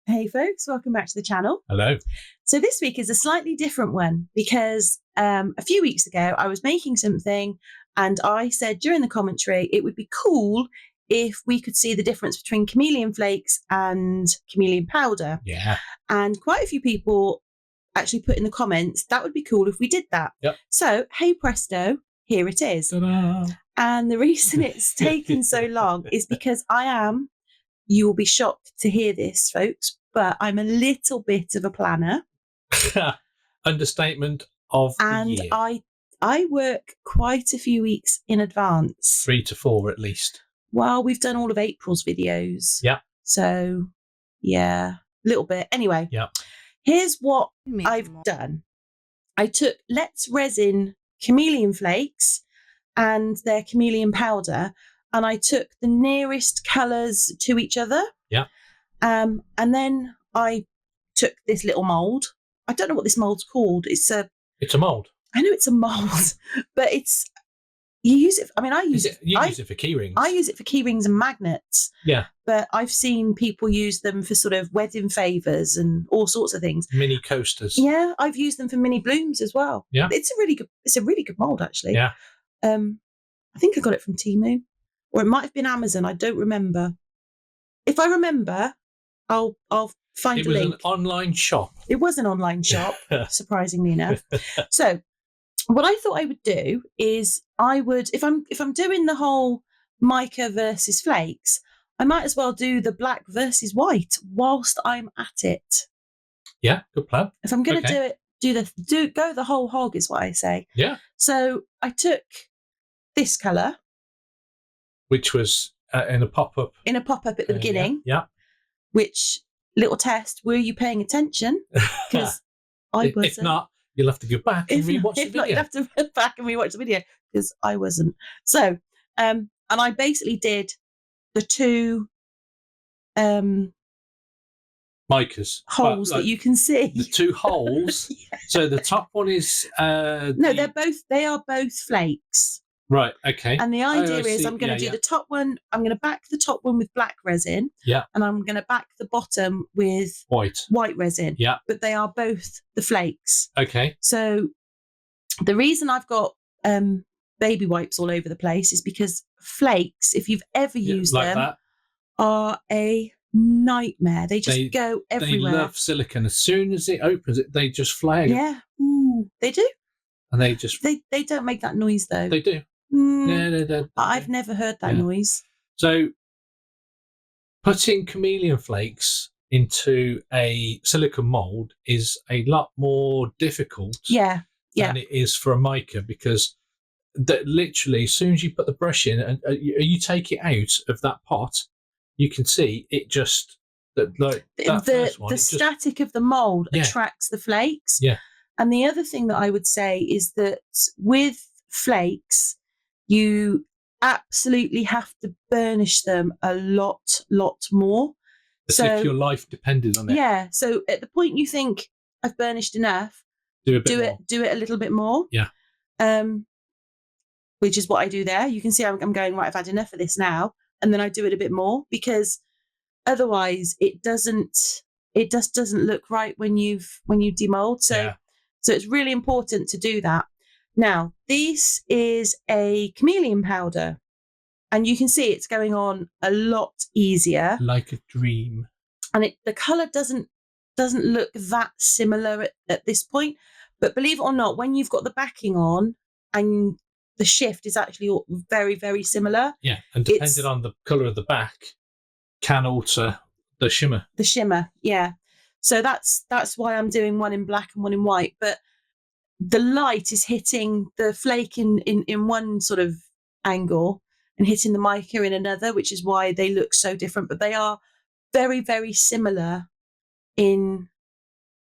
Hey folks, welcome back to the channel. Hello. So this week is a slightly different one because a few weeks ago I was making something and I said during the commentary it would be cool if we could see the difference between Chameleon Flakes and Chameleon Powder. Yeah. And quite a few people actually put in the comments, that would be cool if we did that. Yep. So, hey presto, here it is. Ta-da. And the reason it's taken so long is because you will be shocked to hear this, folks, but I'm a little bit of a planner. Understatement of the year. And I work quite a few weeks in advance. 3 to 4 at least. Well, we've done all of April's videos. Yeah. So, yeah, a little bit. Anyway, yeah. Here's what I've done. I took Let's Resin Chameleon Flakes and their Chameleon Powder, and I took the nearest colours to each other. Yeah. And then I took this little mould. I don't know what this mould's called. It's a mould. I know it's a mould, but you use it. I mean, I use it. You use it for key rings. I use it for key rings and magnets. Yeah. But I've seen people use them for sort of wedding favours and all sorts of things. Mini coasters. Yeah, I've used them for mini blooms as well. Yeah. It's a really good mould actually. Yeah. I think I got it from Temu, or it might have been Amazon. I don't remember. If I remember, I'll find a link. It was an online shop. It was an online shop, surprisingly enough. So what I thought I would do is if I'm doing the whole Mica versus Flakes, I might as well do the black versus white whilst I'm at it. Yeah, good plan. If I'm going to go the whole hog is what I say. Yeah. So I took this colour, which was in a pop-up. In a pop-up at the beginning. Yeah. Which, little test, were you paying attention? Because I wasn't. If not, you'll have to go back and rewatch the video. If not, you'll have to go back and rewatch the video because I wasn't. So, and I basically did the two Micas holes that you can see. The two holes. Yeah. So the top one is no, they are both flakes. Right, okay. And the idea is I'm going to do the top one, I'm going to back the top one with black resin. Yeah. And I'm going to back the bottom with white resin. Yeah. But they are both the flakes. Okay. So the reason I've got baby wipes all over the place is because flakes, if you've ever used them, are a nightmare. They just go everywhere. They love silicone. As soon as it opens, they just flag. Yeah. Ooh, they do. And they just... They don't make that noise, though. They do. Yeah, I've never heard that noise. So putting Chameleon Flakes into a silicone mould is a lot more difficult than it is for a mica, because literally as soon as you put the brush in and you take it out of that pot, you can see it just... The static of the mould attracts the flakes. Yeah. And the other thing that I would say is that with flakes, you absolutely have to burnish them a lot more. As if your life depended on it. Yeah. So at the point you think I've burnished enough, do it a little bit more. Yeah. Which is what I do there. You can see I'm going, right, I've had enough of this now, and then I do it a bit more, because otherwise it just doesn't look right when you demold. So it's really important to do that. Now, this is a Chameleon powder, and you can see it's going on a lot easier. Like a dream. And the colour doesn't look that similar at this point. But believe it or not, when you've got the backing on and the shift is actually very, very similar. Yeah, and depending on the colour of the back, can alter the shimmer. The shimmer, yeah. So that's why I'm doing one in black and one in white. But the light is hitting the flake in one sort of angle and hitting the mica in another, which is why they look so different. But they are very, very similar in...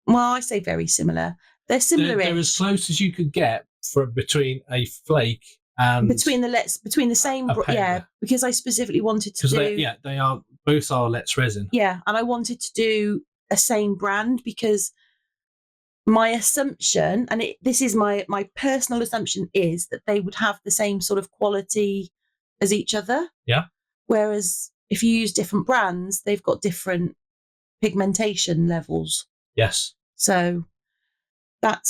Well, I say very similar. They're similar. They're as close as you could get between a flake and... Between the same... Yeah, because I specifically wanted to do... They are... Both are Let's Resin. Yeah, and I wanted to do a same brand because my assumption, and this is my personal assumption, is that they would have the same sort of quality as each other. Yeah. Whereas if you use different brands, they've got different pigmentation levels. Yes. So that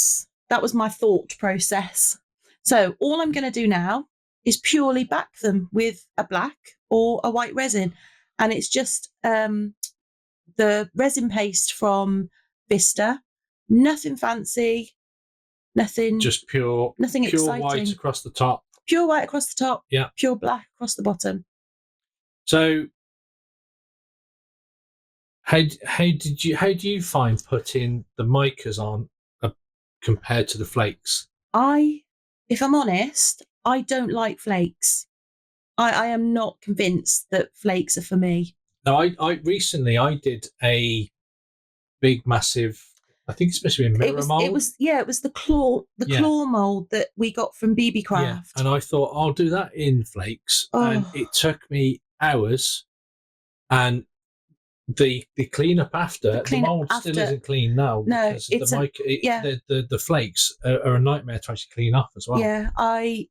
was my thought process. So all I'm going to do now is purely back them with a black or a white resin. And it's just the resin paste from Vista. Nothing fancy, nothing. Just nothing exciting. Pure white across the top. Pure white across the top. Yeah. Pure black across the bottom. So how do you find putting the micas on compared to the flakes? If I'm honest, I don't like flakes. I am not convinced that flakes are for me. No, I recently did a big, massive, I think it's supposed to be a mirror mold. It was the claw mold that we got from BB Craft. Yeah. And I thought I'll do that in flakes. And it took me hours. And the cleanup after, the mold still isn't clean now. No, because the flakes are a nightmare to actually clean off as well. Yeah, I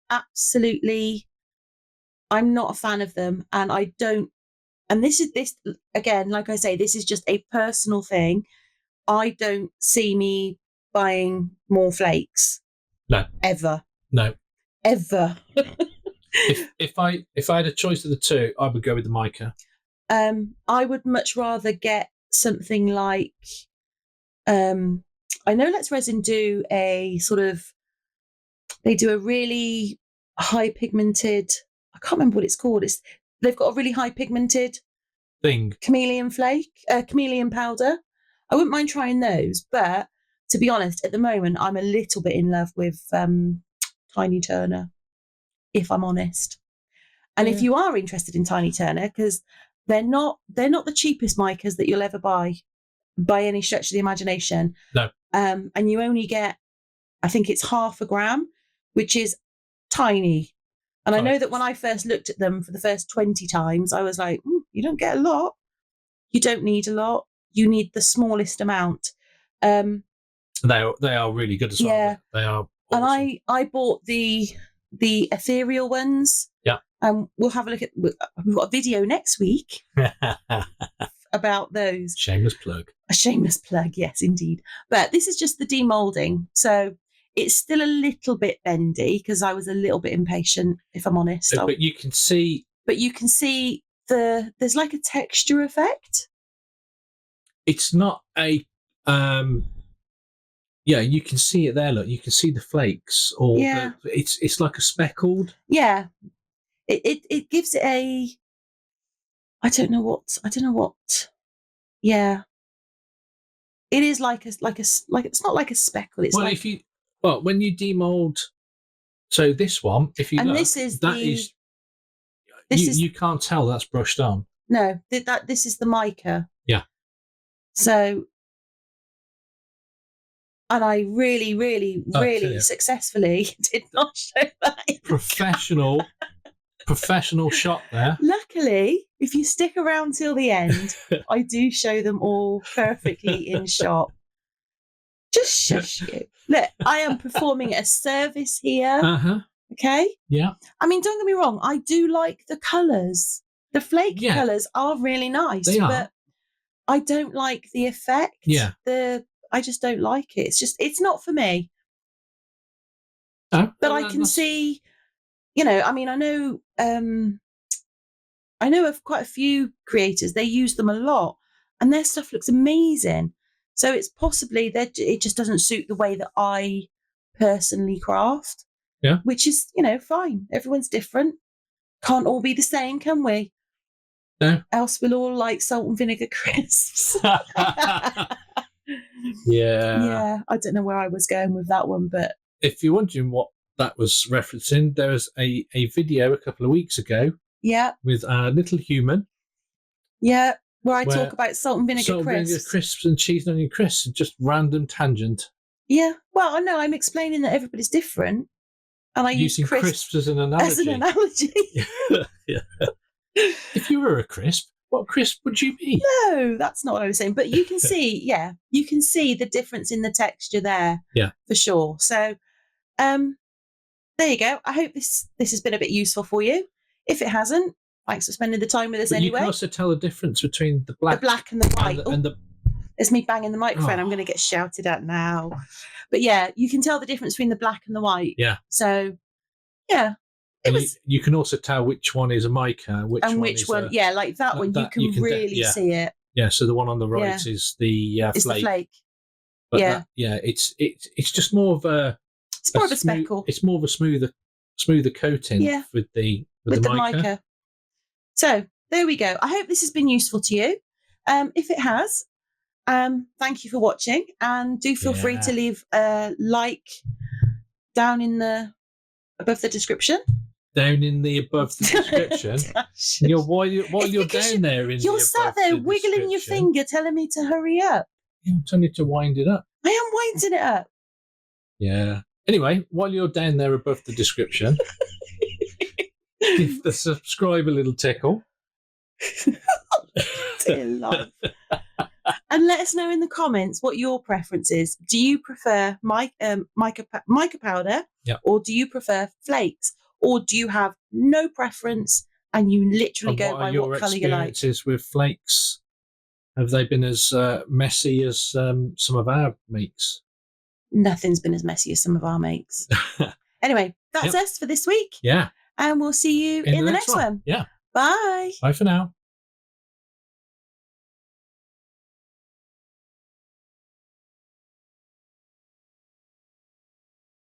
absolutely, I'm not a fan of them, and I don't. And this again, like I say, this is just a personal thing. I don't see me buying more flakes. No. Ever. No. Ever. if I had a choice of the two, I would go with the mica. I would much rather get something like, I know Let's Resin do a sort of, they do a really high pigmented, I can't remember what it's called. They've got a really high pigmented thing. Chameleon powder. I wouldn't mind trying those, but to be honest, at the moment, I'm a little bit in love with Tiny Turner, if I'm honest. And if you are interested in Tiny Turner, because they're not the cheapest micas that you'll ever buy by any stretch of the imagination. No. And you only get, I think it's 0.5 gram, which is tiny. And I know that when I first looked at them for the first 20 times, I was like, you don't get a lot. You don't need a lot. You need the smallest amount. They are really good as well. Yeah. They are awesome. And I bought the ethereal ones. Yeah. And we'll have a look at, we've got a video next week about those. Shameless plug. A shameless plug, yes, indeed. But this is just the demoulding. So it's still a little bit bendy because I was a little bit impatient, if I'm honest. But you can see. But you can see there's like a texture effect. It's not a you can see it there. Look, you can see the flakes, or it's like a speckled. Yeah, it gives it a. I don't know what. Yeah, it is like it's not like a speckle. It's when you demold. So this one, if you look, you can't tell that's brushed on. No, this is the mica. Yeah. So. And I really, really, really successfully did not show that. Professional shot there. Luckily, if you stick around till the end, I do show them all perfectly in shot. Just shush you. Look, I am performing a service here. Uh-huh. Okay? Yeah. I mean, don't get me wrong. I do like the colours. The flake colours are really nice. They are. But I don't like the effect. Yeah. I just don't like it. It's not for me. No, but I can see, I mean, I know of quite a few creators, they use them a lot and their stuff looks amazing. So it's possibly that it just doesn't suit the way that I personally craft. Yeah. Which is, fine. Everyone's different. Can't all be the same, can we? No. Else we'll all like salt and vinegar crisps. Yeah, I don't know where I was going with that one, but if you're wondering what that was referencing, there was a video a couple of weeks ago. Yeah, with a little human. Yeah, where I talk about salt and vinegar crisps and cheese and onion crisps, just random tangent. Yeah, well, I know I'm explaining that everybody's different, and I using crisps as an analogy. Yeah. If you were a crisp, what crisp would you be? No, that's not what I was saying. But you can see, you can see the difference in the texture there. Yeah, for sure. So, there you go. I hope this has been a bit useful for you. If it hasn't, Thanks for spending the time with us but anyway. You can also tell the difference between the black and the white. There's me banging the microphone. I'm going to get shouted at now. But yeah, you can tell the difference between the black and the white. Yeah. So, yeah. You can also tell which one is a mica, which one. Yeah, like that one, you can really see it. Yeah. So the one on the right is the it's flake. The flake. But it's just more of a. It's more of a speckle. It's more of a smoother coating with the mica. So there we go. I hope this has been useful to you. If it has, thank you for watching, and do feel free to leave a like down in above the description. Down in the above the description. While you're down there you're sat there wiggling your finger, telling me to hurry up. I'm telling you to wind it up. I am winding it up. Yeah. Anyway, while you're down there above the description, give the subscribe a little tickle. Dear life. And let us know in the comments what your preference is. Do you prefer mica powder, or do you prefer flakes, or do you have no preference and you literally go by what colour you like? What are your experiences with flakes? Have they been as messy as some of our makes? Nothing's been as messy as some of our makes. Anyway, that's us for this week. Yeah. And we'll see you in the next one. Yeah. Bye. Bye for now.